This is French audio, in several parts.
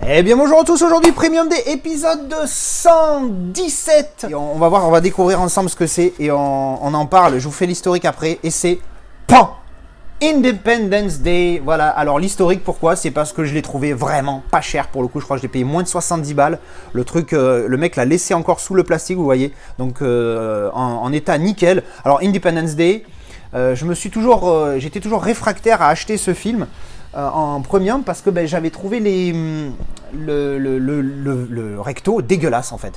Eh bien bonjour à tous, aujourd'hui Premium Day, épisode 117. Et on va voir, on va découvrir ensemble ce que c'est et on en parle, je vous fais l'historique après. Et c'est PAN Independence Day. Voilà, alors l'historique pourquoi? C'est parce que je l'ai trouvé vraiment pas cher pour le coup, je crois que je l'ai payé moins de 70 balles. Le truc, le mec l'a laissé encore sous le plastique, vous voyez, donc en état nickel. Alors Independence Day, j'étais toujours réfractaire à acheter ce film. En premium parce que j'avais trouvé le recto dégueulasse en fait.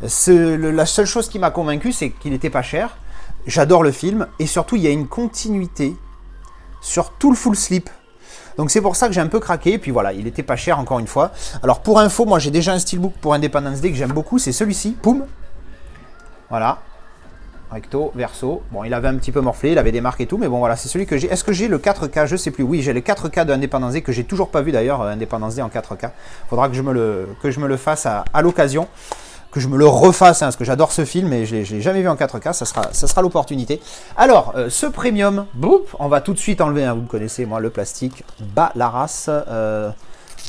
La seule chose qui m'a convaincu, c'est qu'il n'était pas cher. J'adore le film et surtout il y a une continuité sur tout le full slip. Donc c'est pour ça que j'ai un peu craqué. Et puis voilà, il n'était pas cher encore une fois. Alors pour info, moi j'ai déjà un steelbook pour Independence Day que j'aime beaucoup, c'est celui-ci. Poum. Voilà. Recto, verso. Bon, il avait un petit peu morflé, il avait des marques et tout, mais bon, voilà, c'est celui que j'ai. Est-ce que j'ai le 4K? Je sais plus. Oui, j'ai le 4K de Independence Day que j'ai toujours pas vu d'ailleurs, Independence Day en 4K. Faudra que je me le fasse à l'occasion, que je me le refasse, hein, parce que j'adore ce film et je l'ai jamais vu en 4K, ça sera l'opportunité. Alors, ce premium, boum, on va tout de suite enlever, hein, vous me connaissez, moi, le plastique, bas la race,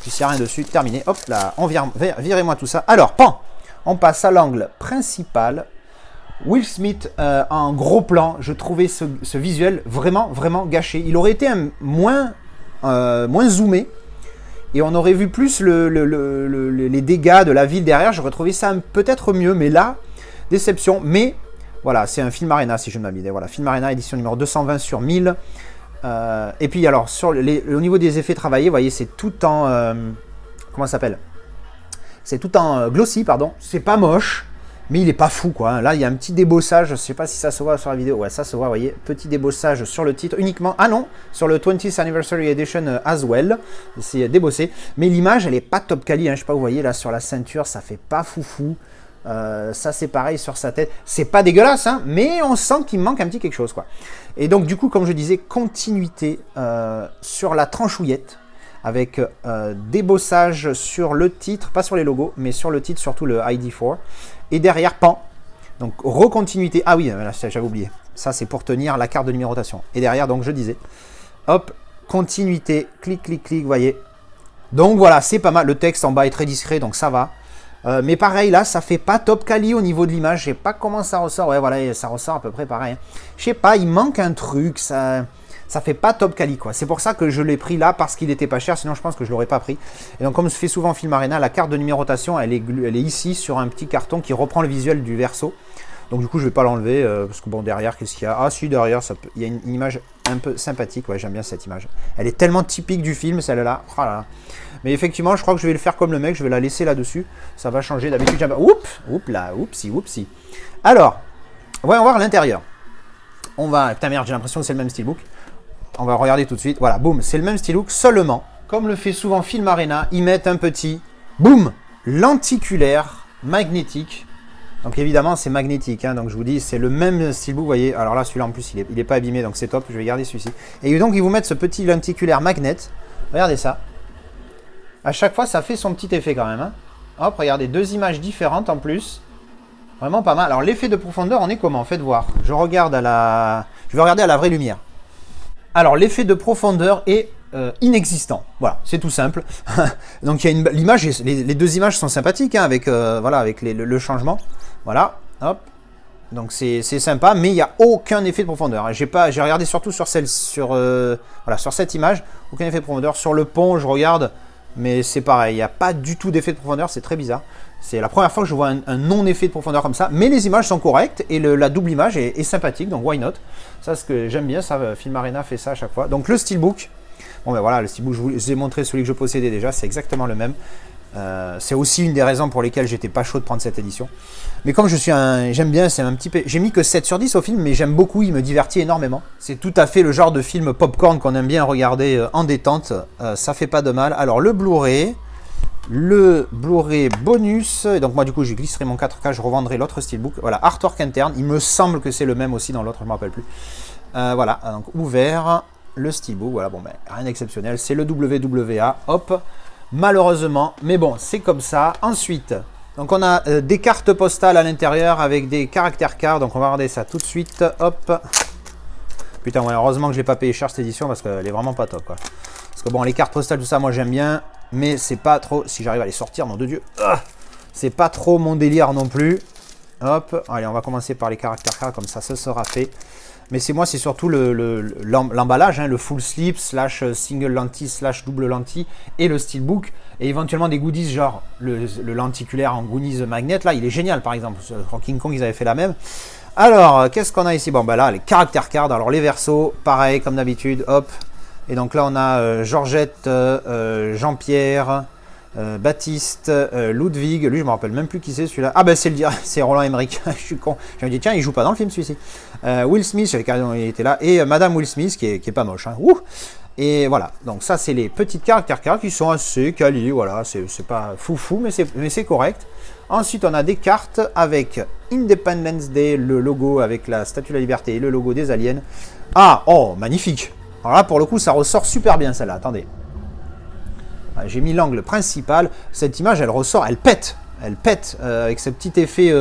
puis s'il n'y a rien dessus, terminé. Hop là, virez-moi tout ça. Alors, pan, on passe à l'angle principal. Will Smith en gros plan, je trouvais ce visuel vraiment gâché. Il aurait été moins zoomé et on aurait vu plus les dégâts de la ville derrière. J'aurais trouvé ça peut-être mieux, mais là, déception. Mais voilà, c'est un film Arena si je ne m'abuse. Voilà, film Arena édition numéro 220 sur 1000. Et puis alors, au niveau des effets travaillés, vous voyez, c'est tout en... comment ça s'appelle? C'est tout en glossy, pardon. C'est pas moche. Mais il est pas fou quoi, là il y a un petit débossage, je sais pas si ça se voit sur la vidéo, ouais ça se voit, vous voyez, petit débossage sur le titre uniquement, ah non, sur le 20th Anniversary Edition as well, c'est débossé, mais l'image elle est pas top quali, hein. Je sais pas, vous voyez là sur la ceinture, ça fait pas foufou, ça c'est pareil sur sa tête, c'est pas dégueulasse, hein, mais on sent qu'il manque un petit quelque chose quoi. Et donc du coup, comme je disais, continuité sur la tranchouillette, avec débossage sur le titre, pas sur les logos, mais sur le titre, surtout le ID4. Et derrière, pan. Donc, recontinuité. Ah oui, là, j'avais oublié. Ça, c'est pour tenir la carte de numérotation. Et derrière, donc, je disais, hop, continuité, clic, clic, clic, vous voyez. Donc, voilà, c'est pas mal. Le texte en bas est très discret, donc ça va. Mais pareil, là, ça fait pas top quali au niveau de l'image. Je sais pas comment ça ressort. Ouais, voilà, ça ressort à peu près pareil. Je sais pas, il manque un truc, ça fait pas top quali quoi. C'est pour ça que je l'ai pris là parce qu'il était pas cher, sinon je pense que je l'aurais pas pris. Et donc comme se fait souvent en film Arena, la carte de numérotation elle est ici sur un petit carton qui reprend le visuel du verso. Donc du coup je vais pas l'enlever parce que bon derrière qu'est-ce qu'il y a? Ah si derrière il y a une image un peu sympathique, ouais j'aime bien cette image. Elle est tellement typique du film celle-là. Oh là là. Mais effectivement je crois que je vais le faire comme le mec, je vais la laisser là-dessus. Ça va changer d'habitude. Oups là, oupsie. Alors, on va voir l'intérieur. On va, putain merde j'ai l'impression que c'est le même steelbook. On va regarder tout de suite. Voilà, boum, c'est le même steelbook. Seulement, comme le fait souvent Film Arena, ils mettent un petit, boum, lenticulaire magnétique. Donc évidemment, c'est magnétique. Hein, donc je vous dis, c'est le même steelbook. Vous voyez, alors là, celui-là en plus, il est pas abîmé, donc c'est top. Je vais garder celui-ci. Et donc, ils vous mettent ce petit lenticulaire magnet. Regardez ça. À chaque fois, ça fait son petit effet quand même. Hein. Hop, regardez, deux images différentes en plus. Vraiment pas mal. Alors l'effet de profondeur, on est comment? Faites voir. Je vais regarder à la vraie lumière. Alors, l'effet de profondeur est inexistant. Voilà, c'est tout simple. Donc, il y a l'image, les deux images sont sympathiques, hein, avec, voilà, avec le changement. Voilà, hop. Donc, c'est sympa, mais il n'y a aucun effet de profondeur. J'ai regardé surtout sur voilà, sur cette image, aucun effet de profondeur. Sur le pont, je regarde, mais c'est pareil, il n'y a pas du tout d'effet de profondeur, c'est très bizarre. C'est la première fois que je vois un non-effet de profondeur comme ça, mais les images sont correctes et la double image est sympathique, donc why not? Ça, ce que j'aime bien, ça, Film Arena fait ça à chaque fois. Donc le steelbook, bon ben voilà, le steelbook, je vous ai montré celui que je possédais déjà, c'est exactement le même. C'est aussi une des raisons pour lesquelles j'étais pas chaud de prendre cette édition. Mais comme j'aime bien, c'est un petit peu, j'ai mis que 7 sur 10 au film, mais j'aime beaucoup, il me divertit énormément. C'est tout à fait le genre de film popcorn qu'on aime bien regarder en détente, ça fait pas de mal. Alors le Blu-ray bonus, et donc moi du coup je glisserai mon 4K, je revendrai l'autre steelbook. Voilà, artwork interne, il me semble que c'est le même aussi dans l'autre, je ne me rappelle plus. Voilà, donc ouvert, le steelbook, voilà, bon ben rien d'exceptionnel, c'est le WWA, hop, malheureusement, mais bon, c'est comme ça. Ensuite, donc on a des cartes postales à l'intérieur avec des caractères cartes, donc on va regarder ça tout de suite, hop. Putain, ouais, heureusement que je l'ai pas payé cher cette édition parce qu'elle est vraiment pas top quoi. Parce que bon, les cartes postales, tout ça, moi j'aime bien. mais c'est pas trop, si j'arrive à les sortir, nom de Dieu, c'est pas trop mon délire non plus. Hop, allez, on va commencer par les caractères cartes, comme ça sera fait. Mais c'est surtout l'emballage, hein, le full slip, / single lentille, / double lentille, et le steelbook, et éventuellement des goodies, genre le lenticulaire en goodies magnet, là, il est génial, par exemple. Sur King Kong, ils avaient fait la même. Alors, qu'est-ce qu'on a ici? Bon, bah là, les caractères cards, alors les versos, pareil, comme d'habitude, hop. Et donc là, on a Georgette, Jean-Pierre, Baptiste, Ludwig, lui je me rappelle même plus qui c'est celui-là. Ah ben c'est Roland Emmerich, je suis con. Je me dis tiens il joue pas dans le film celui-ci. Will Smith, il était là, et Madame Will Smith qui est pas moche. Hein. Ouh. Et voilà, donc ça c'est les petites caractères cartes qui sont assez quali, voilà, c'est pas foufou mais c'est correct. Ensuite on a des cartes avec Independence Day, le logo avec la Statue de la Liberté et le logo des aliens. Ah, oh magnifique. Alors là pour le coup ça ressort super bien celle-là, attendez. J'ai mis l'angle principal, cette image elle ressort, elle pète avec ce petit effet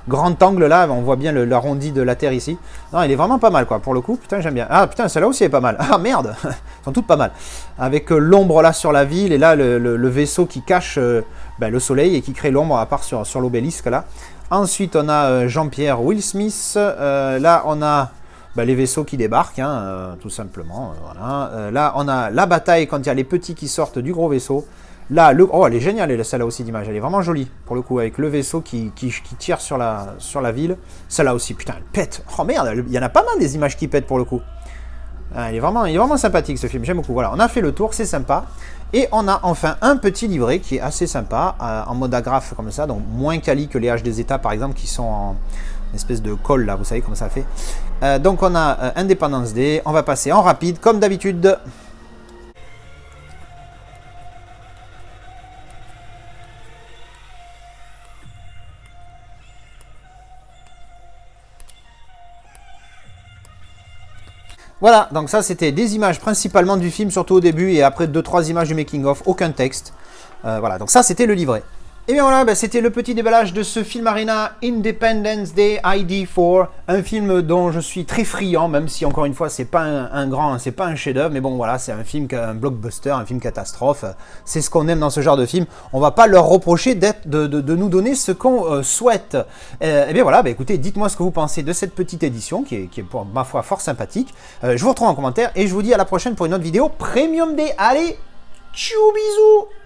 grand angle là, on voit bien l'arrondi de la Terre ici. Non, il est vraiment pas mal quoi, pour le coup, putain j'aime bien. Ah putain, celle-là aussi elle est pas mal, ah merde, elles sont toutes pas mal. Avec l'ombre là sur la ville et là le vaisseau qui cache le soleil et qui crée l'ombre à part sur l'obélisque là. Ensuite on a Jean-Pierre Will Smith, là on a les vaisseaux qui débarquent, hein, tout simplement. Voilà. Là, on a la bataille quand il y a les petits qui sortent du gros vaisseau. Là, oh, elle est géniale, celle-là aussi d'image. Elle est vraiment jolie, pour le coup, avec le vaisseau qui tire sur la ville. Celle-là aussi, putain, elle pète. Oh merde, il y en a pas mal des images qui pètent, pour le coup. Il est vraiment sympathique, ce film. J'aime beaucoup. Voilà, on a fait le tour, c'est sympa. Et on a enfin un petit livret qui est assez sympa, en mode agrafe comme ça, donc moins quali que les H des États, par exemple, qui sont en espèce de colle là, vous savez comment ça fait. Donc on a Independence Day, on va passer en rapide comme d'habitude. Voilà, donc ça c'était des images principalement du film, surtout au début, et après 2-3 images du making of, aucun texte. Voilà, donc ça c'était le livret. Et bien voilà, c'était le petit déballage de ce film Arena Independence Day ID4, un film dont je suis très friand, même si encore une fois c'est pas c'est pas un chef-d'œuvre, mais bon voilà, c'est un film, un blockbuster, un film catastrophe, c'est ce qu'on aime dans ce genre de film. On va pas leur reprocher de nous donner ce qu'on souhaite. Et bien voilà, écoutez, dites-moi ce que vous pensez de cette petite édition qui est pour ma foi fort sympathique. Je vous retrouve en commentaire et je vous dis à la prochaine pour une autre vidéo Premium Day. Allez, tchou bisous.